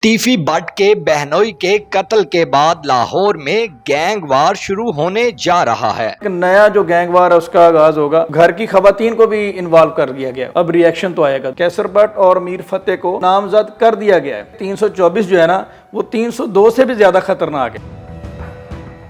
टीफी भट्ट के बहनोई के कत्ल के बाद लाहौर में गैंगवार शुरू होने जा रहा है। एक नया जो गैंगवार है उसका आगाज होगा। घर की खवातीन को भी इन्वॉल्व कर दिया गया। अब रिएक्शन तो आएगा। कैसर भट्ट और मीर फतेह को नामजद कर दिया गया है। 324 जो है ना वो 302 से भी ज्यादा खतरनाक है।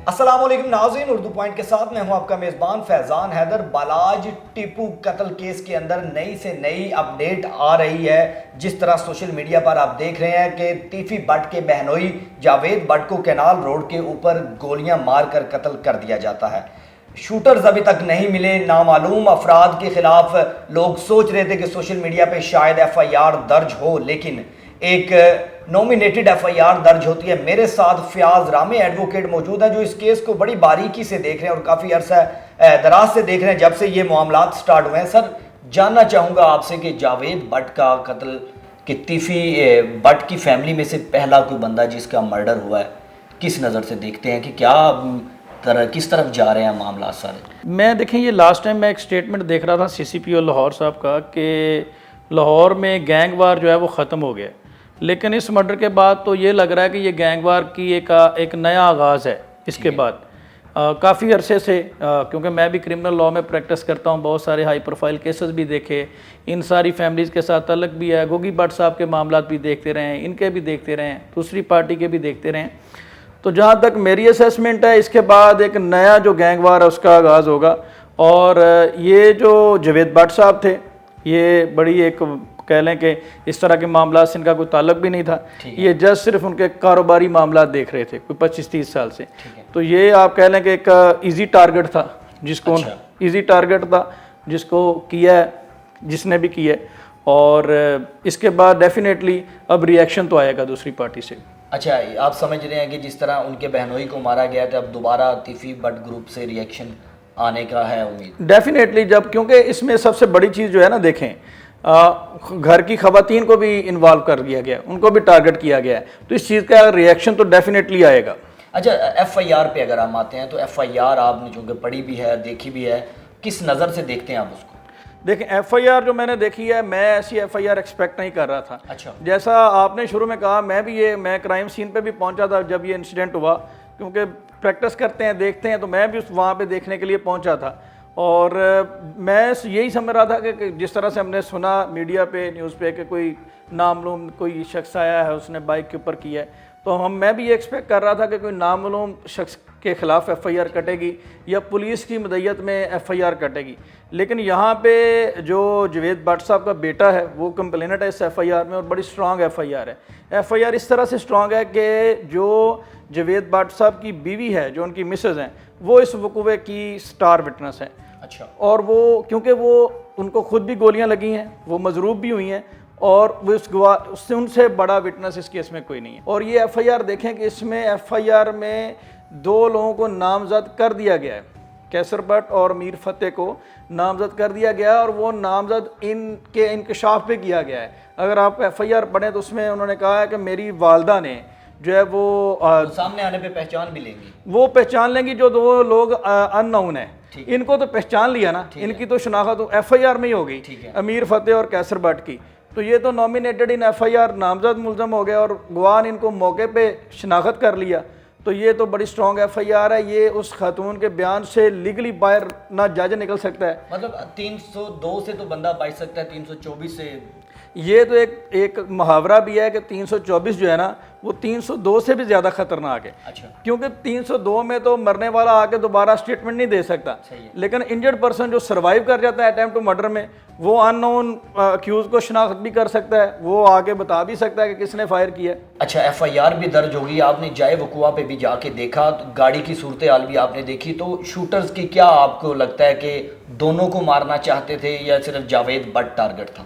अस्सलाम वालेकुम नाज़रीन, उर्दू पॉइंट के साथ मैं हूं आपका मेज़बान फैज़ान हैदर। बालाज टीपू कत्ल केस के अंदर नई से नई अपडेट आ रही है। जिस तरह सोशल मीडिया पर आप देख रहे हैं कि टीफी भट्ट के बहनोई जावेद भट्ट को कैनाल रोड के ऊपर गोलियां मारकर कत्ल कर दिया जाता है। शूटर्स अभी तक नहीं मिले। नामालूम अफराद के खिलाफ लोग सोच रहे थे कि सोशल मीडिया पे शायद FIR दर्ज हो, लेकिन एक नॉमिनेटेड FIR दर्ज होती है। मेरे साथ फयाज रामे एडवोकेट मौजूद है जो इस केस को बड़ी बारीकी से देख रहे हैं और काफ़ी अरसा दराज से देख रहे हैं जब से ये मामलात स्टार्ट हुए हैं। सर, जानना चाहूँगा आपसे कि जावेद भट्ट का कत्ल कि टीफी भट्ट की फैमिली में से पहला कोई बंदा जिसका मर्डर हुआ है, किस नज़र से देखते हैं कि किस तरफ जा रहे हैं मामला सारे? मैं देखें, ये लास्ट टाइम मैं एक स्टेटमेंट देख रहा था CCPO लाहौर साहब का कि लाहौर में गैंगवार जो है वो ख़त्म हो गया, लेकिन इस मर्डर के बाद तो ये लग रहा है कि ये गैंगवार की एक नया आगाज़ है। इसके बाद काफ़ी अरसे से क्योंकि मैं भी क्रिमिनल लॉ में प्रैक्टिस करता हूँ, बहुत सारे हाई प्रोफाइल केसेस भी देखे, इन सारी फैमिलीज़ के साथ तल्लुक़ भी है। गोगी भट्ट साहब के मामलात भी देखते रहे हैं, इनके भी देखते रहे हैं, दूसरी पार्टी के भी देखते रहे हैं। तो जहाँ तक मेरी असेसमेंट है, इसके बाद एक नया जो गैंगवार है उसका आगाज़ होगा। और ये जो जावेद भट्ट साहब थे, ये बड़ी एक कह लें कि इस तरह के मामला से इनका कोई ताल्लुक भी नहीं था। ये जस्ट सिर्फ उनके कारोबारी मामला देख रहे थे कोई 25-30 साल से। तो ये आप कह लें कि एक इजी टारगेट था जिसको इजी टारगेट था जिसको किया है, जिसने भी किया है। और इसके बाद डेफिनेटली अब रिएक्शन तो आएगा दूसरी पार्टी से। अच्छा, आप समझ रहे हैं कि जिस तरह उनके बहनोई को मारा गया था, अब दोबारा टीफी भट्ट ग्रुप से रिएक्शन आने का है उम्मीद? डेफिनेटली, जब क्योंकि इसमें सबसे बड़ी चीज़ जो है ना, देखें, घर की खवातीन को भी इन्वॉल्व कर दिया गया, उनको भी टारगेट किया गया है, तो इस चीज़ का रिएक्शन तो डेफिनेटली आएगा। अच्छा, FIR पे अगर हम आते हैं तो FIR आपने चूँकि पढ़ी भी है, देखी भी है, किस नज़र से देखते हैं आप उसको? देखें, FIR जो मैंने देखी है, मैं ऐसी FIR एक्सपेक्ट नहीं कर रहा था। अच्छा, जैसा जैसा आपने शुरू में कहा, मैं क्राइम सीन पे भी पहुंचा था जब ये इंसिडेंट हुआ, क्योंकि प्रैक्टिस करते हैं, देखते हैं, तो मैं भी वहाँ पे देखने के लिए पहुंचा था। और मैं यही समझ रहा था कि जिस तरह से हमने सुना मीडिया पे, न्यूज़ पे कि कोई नामालूम कोई शख्स आया है, उसने बाइक के ऊपर किया है, तो मैं भी ये एक्सपेक्ट कर रहा था कि कोई नामालूम शख्स के ख़िलाफ़ FIR कटेगी या पुलिस की मदय्यत में FIR कटेगी। लेकिन यहाँ पे जो जावेद भट्ट साहब का बेटा है वो कंप्लेनेंट है इस FIR में, और बड़ी स्ट्रॉन्ग FIR है। FIR इस तरह से स्ट्रॉन्ग है कि जो जावेद भट्ट साहब की बीवी है, जो उनकी मिसेज़ हैं, वो इस वकूवे की स्टार विटनेस है। अच्छा, और वो क्योंकि वो उनको खुद भी गोलियां लगी हैं, वो मजरूब भी हुई हैं, और वो इस गवाह उससे उनसे बड़ा विटनेस इस केस में कोई नहीं है। और ये FIR देखें कि इसमें FIR में 2 लोगों को नामजद कर दिया गया है। कैसर भट्ट और मीर फतेह को नामजद कर दिया गया है, और वो नामजद इनके इंकशाफ पे किया गया है। अगर आप FIR पढ़ें तो उसमें उन्होंने कहा है कि मेरी वालदा ने जो है वो सामने आने पे पहचान भी लेंगी, वो पहचान लेंगी जो 2 लोग अननोन है, इनको तो पहचान लिया ना, इनकी तो शनाख्त तो FIR में ही हो गई, अमीर फतेह और कैसर भट्ट की। तो ये तो नॉमिनेटेड इन FIR नामजद मुलजम हो गया, और गवाह ने इनको मौके पे शनाख्त कर लिया। तो ये तो बड़ी स्ट्रॉन्ग FIR है। ये उस खातून के बयान से लीगली बाहर ना जज निकल सकता है। मतलब 302 से तो बंदा बच सकता है, 324 से ये तो एक मुहावरा भी है कि 324 जो है ना वो 302 से भी ज़्यादा खतरनाक है। अच्छा, क्योंकि 302 में तो मरने वाला आके दोबारा स्टेटमेंट नहीं दे सकता, लेकिन इंजर्ड पर्सन जो सर्वाइव कर जाता है अटेम्प्ट टू मर्डर में, वो अननोन अक्यूज को शनाख्त भी कर सकता है, वो आगे बता भी सकता है कि किसने फायर किया। अच्छा, FIR भी दर्ज होगी, आपने जाए वकुआ पे भी जाके देखा, तो गाड़ी की सूरत हाल भी आपने देखी, तो शूटर्स की क्या आपको लगता है कि दोनों को मारना चाहते थे या सिर्फ जावेद भट्ट टारगेट था?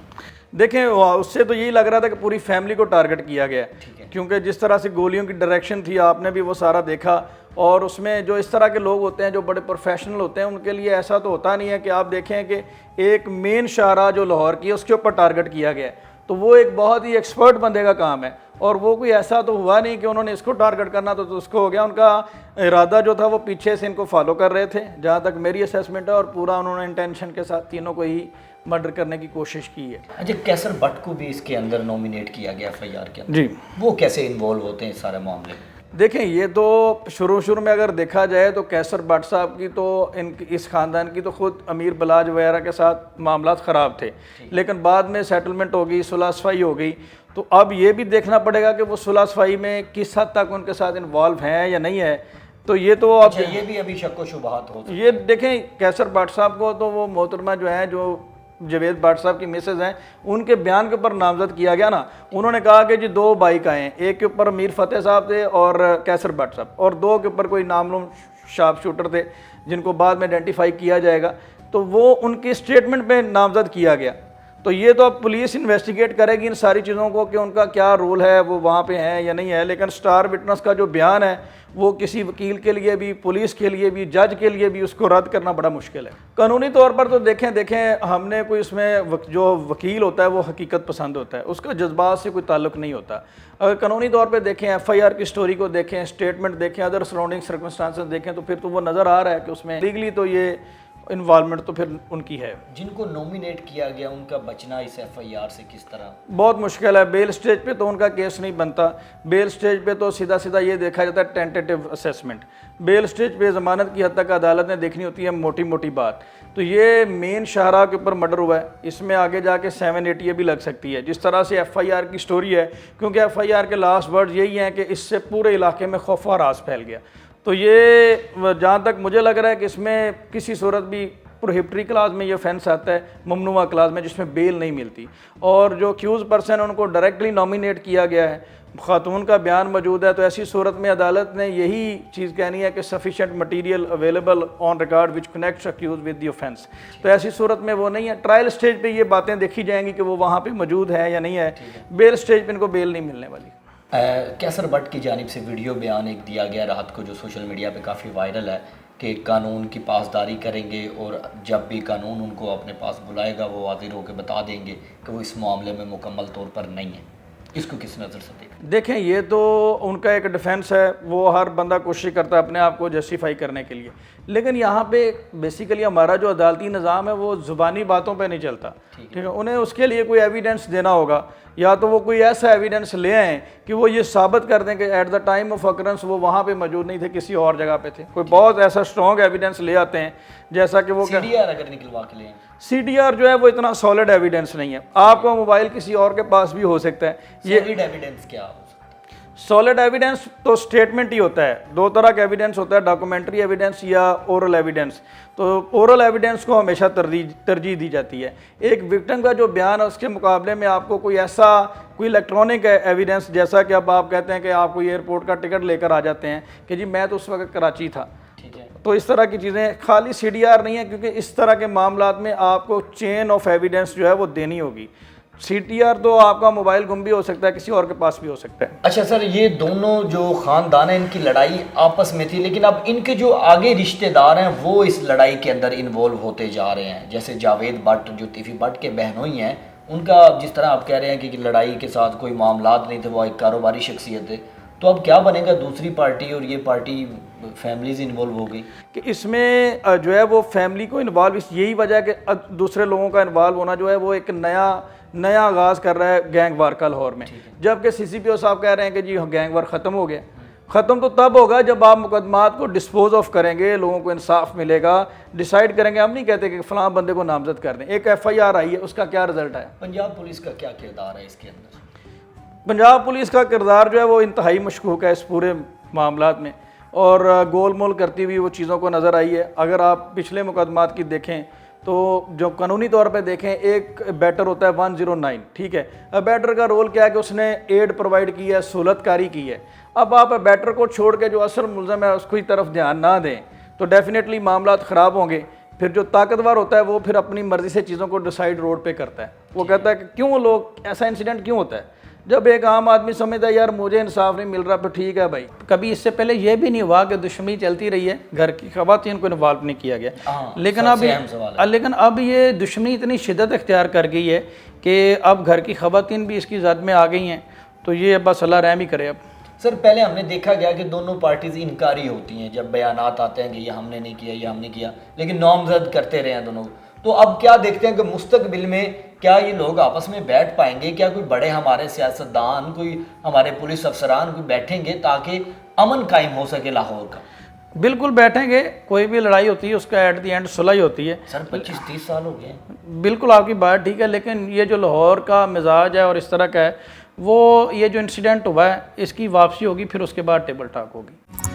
देखें, उससे तो यही लग रहा था कि पूरी फैमिली को टारगेट किया गया, क्योंकि जिस तरह से गोलियों की डायरेक्शन थी, आपने भी वो सारा देखा। और उसमें जो इस तरह के लोग होते हैं जो बड़े प्रोफेशनल होते हैं, उनके लिए ऐसा तो होता नहीं है कि आप देखें कि एक मेन शाहराह जो लाहौर की है उसके ऊपर टारगेट किया गया है, तो वो एक बहुत ही एक्सपर्ट बंदे का काम है। और वो कोई ऐसा तो हुआ नहीं कि उन्होंने इसको टारगेट करना तो उसको हो गया। उनका इरादा जो था वो पीछे से इनको फॉलो कर रहे थे, जहाँ तक मेरी असेसमेंट है, और पूरा उन्होंने इंटेंशन के साथ तीनों को ही मर्डर करने की कोशिश की है। अच्छा, कैसर भट्ट को भी इसके अंदर नॉमिनेट किया गया एफआईआर के अंदर, जी, वो कैसे इन्वॉल्व होते हैं इस सारे मामले में? देखें, ये तो शुरू में अगर देखा जाए तो कैसर भट्ट साहब की तो इस ख़ानदान की तो खुद अमीर बलाज वगैरह के साथ मामला ख़राब थे, लेकिन बाद में सेटलमेंट हो गई, सुलह सफाई हो गई। तो अब ये भी देखना पड़ेगा कि वो सुलह सफाई में किस हद तक उनके साथ इन्वॉल्व हैं या नहीं है। तो ये तो अब अच्छा, ये भी अभी शक व शुबहात हो सकते ये देखें, कैसर भट्ट साहब को तो वो मोहतरमा जो है, जो जवेद भट्ट साहब की मिसेज हैं, उनके बयान के ऊपर नामजद किया गया ना। उन्होंने कहा कि जी 2 बाइक आए हैं, एक के ऊपर मीर फतेह साहब थे और कैसर भट्ट साहब, और 2 के ऊपर कोई नामलूम शार्प शूटर थे जिनको बाद में आइडेंटिफाई किया जाएगा। तो वो उनकी स्टेटमेंट पे नामजद किया गया। तो ये तो अब पुलिस इन्वेस्टिगेट करेगी इन सारी चीज़ों को कि उनका क्या रोल है, वो वहाँ पे हैं या नहीं है। लेकिन स्टार विटनेस का जो बयान है वो किसी वकील के लिए भी, पुलिस के लिए भी, जज के लिए भी उसको रद्द करना बड़ा मुश्किल है। कानूनी तौर पर तो देखें हमने कोई इसमें जो वकील होता है वो हकीकत पसंद होता है, उसका जज्बात से कोई ताल्लुक नहीं होता। अगर कानूनी तौर पे देखें, एफआईआर की स्टोरी को देखें, स्टेटमेंट देखें, अदर सराउंडिंग सर्कमस्टांसेस देखें, तो फिर तो वो नज़र आ रहा है कि उसमें लीगली तो ये इन्वॉल्वमेंट तो फिर उनकी है। जिनको नॉमिनेट किया गया उनका बचना इस एफआईआर से किस तरह? बहुत मुश्किल है। बेल स्टेज पे तो उनका केस नहीं बनता। बेल स्टेज पे तो सीधा सीधा ये देखा जाता है टेंटेटिव असेसमेंट। बेल स्टेज पे ज़मानत की हद तक अदालत ने देखनी होती है मोटी मोटी बात। तो ये मेन शाहरा के ऊपर मर्डर हुआ है, इसमें आगे जाके 780 भी लग सकती है जिस तरह से एफआईआर की स्टोरी है, क्योंकि एफआईआर के लास्ट वर्ड यही हैं कि इससे पूरे इलाके में खौफ व राज फैल गया। तो ये जहाँ तक मुझे लग रहा है कि इसमें किसी सूरत भी प्रोहिबिटरी क्लास में ये ऑफेंस आता है, ममनुआ क्लास में, जिसमें बेल नहीं मिलती। और जो अक्यूज़ पर्सन है उनको डायरेक्टली नॉमिनेट किया गया है, खातून का बयान मौजूद है। तो ऐसी सूरत में अदालत ने यही चीज़ कहनी है कि sufficient material available on record which connects accused with the offence. तो ऐसी सूरत में वो नहीं है। ट्रायल स्टेज पे ये बातें देखी जाएंगी कि वो वहाँ पे मौजूद है या नहीं है। बेल स्टेज पे इनको बेल नहीं मिलने वाली। कैसर भट्ट की जानिब से वीडियो बयान एक दिया गया रात को, जो सोशल मीडिया पे काफ़ी वायरल है, कि कानून की पासदारी करेंगे और जब भी कानून उनको अपने पास बुलाएगा वो हाजिर होकर बता देंगे कि वो इस मामले में मुकम्मल तौर पर नहीं है। इसको किस नज़र से देखें, ये तो उनका एक डिफेंस है, वो हर बंदा कोशिश करता है अपने आप को जस्टिफाई करने के लिए। लेकिन यहाँ पे बेसिकली हमारा जो अदालती निज़ाम है वो ज़ुबानी बातों पे नहीं चलता, ठीक है। उन्हें उसके लिए कोई एविडेंस देना होगा, या तो वो कोई ऐसा एविडेंस ले आएँ कि वो ये साबित कर दें कि at the time of occurrence वो वहाँ पे मौजूद नहीं थे, किसी और जगह पे थे। कोई बहुत ऐसा स्ट्रॉन्ग एविडेंस ले आते हैं, जैसा कि वो सीडीआर अगर निकलवा के ले, सीडीआर जो है वो इतना सॉलिड एविडेंस नहीं है। आपका मोबाइल किसी और के पास भी हो सकता है। ये सॉलिड एविडेंस क्या हो सकता है? सॉलिड एविडेंस तो स्टेटमेंट ही होता है। 2 तरह का एविडेंस होता है, डॉक्यूमेंट्री एविडेंस या ओरल एविडेंस। तो ओरल एविडेंस को हमेशा तरजीह दी जाती है। एक विक्टिम का जो बयान है उसके मुकाबले में आपको कोई ऐसा कोई इलेक्ट्रॉनिक एविडेंस, जैसा कि अब आप कहते हैं कि आप कोई एयरपोर्ट का टिकट लेकर आ जाते हैं कि जी मैं तो उस वक्त कराची था, तो इस तरह की चीज़ें खाली सीडीआर नहीं है, क्योंकि इस तरह के मामलात में आपको चेन ऑफ एविडेंस जो है वो देनी होगी। सीटीआर तो आपका मोबाइल गुम भी हो सकता है, किसी और के पास भी हो सकता है। अच्छा सर, ये दोनों जो खानदान है इनकी लड़ाई आपस में थी, लेकिन अब इनके जो आगे रिश्तेदार हैं वो इस लड़ाई के अंदर इन्वॉल्व होते जा रहे हैं। जैसे जावेद भट्ट जो तीफी भट्ट के बहनोई हैं, उनका जिस तरह आप कह रहे हैं कि लड़ाई के साथ कोई मामलात नहीं थे, वो एक कारोबारी शख्सियत है, तो अब क्या बनेगा? दूसरी पार्टी और ये पार्टी फैमिलीज इन्वॉल्व हो गई कि इसमें जो है वो फैमिली को इन्वॉल्व, यही वजह है कि दूसरे लोगों का इन्वॉल्व होना जो है वो एक नया आगाज़ कर रहा है गैंग वार का लाहौर में। जबकि सीसीपीओ साहब कह रहे हैं कि जी गैंग वार ख़त्म हो गया। ख़त्म तो तब होगा जब आप मुकदमात को डिस्पोज ऑफ करेंगे, लोगों को इंसाफ मिलेगा, डिसाइड करेंगे। हम नहीं कहते कि फ़लाँ बंदे को नामजद कर दें। एक एफआईआर आई है, उसका क्या रिजल्ट है? पंजाब पुलिस का क्या किरदार है इसके अंदर? पंजाब पुलिस का किरदार जो है वो इंतहाई मशकूक है इस पूरे मामलात में, और गोल मोल करती हुई वो चीज़ों को नज़र आई है। अगर आप पिछले मुकदमात की देखें तो जो कानूनी तौर पे देखें, एक बैटर होता है 109, ठीक है। बैटर का रोल क्या है कि उसने एड प्रोवाइड की है, सहूलतकारी की है। अब आप बैटर को छोड़ के जो असल मुलज़म है उसकी तरफ ध्यान ना दें तो डेफिनेटली मामला ख़राब होंगे। फिर जो ताकतवर होता है वो फिर अपनी मर्ज़ी से चीज़ों को डिसाइड रोड पे करता है। वो कहता है कि क्यों लोग ऐसा इंसिडेंट क्यों होता है? जब एक आम आदमी समझता है यार मुझे इंसाफ नहीं मिल रहा, तो ठीक है भाई। कभी इससे पहले ये भी नहीं हुआ कि दुश्मनी चलती रही है, घर की ख़वातीन को इन्वॉल्व नहीं किया गया। लेकिन अब ये दुश्मनी इतनी शिद्दत इख्तियार कर गई है कि अब घर की ख़वातीन भी इसकी ज़द में आ गई हैं। तो ये बस अल्लाह रहम ही करे। अब सर, पहले हमने देखा गया कि दोनों पार्टीज इनकारी होती हैं, जब बयानात आते हैं कि ये हमने नहीं किया, ये हमने किया, लेकिन नामजद करते रहे हैं दोनों। तो अब क्या देखते हैं कि मुस्तकबिल में क्या ये लोग आपस में बैठ पाएंगे, क्या कोई बड़े हमारे सियासतदान, कोई हमारे पुलिस अफसरान कोई बैठेंगे ताकि अमन कायम हो सके लाहौर का? बिल्कुल बैठेंगे, कोई भी लड़ाई होती है उसका एट द एंड सुलह ही होती है। सर 25-30 साल हो गए हैं। बिल्कुल आपकी बात ठीक है, लेकिन ये जो लाहौर का मिजाज है और इस तरह का है, वो ये जो इंसिडेंट हुआ है इसकी वापसी होगी, फिर उसके बाद टेबल टॉक होगी।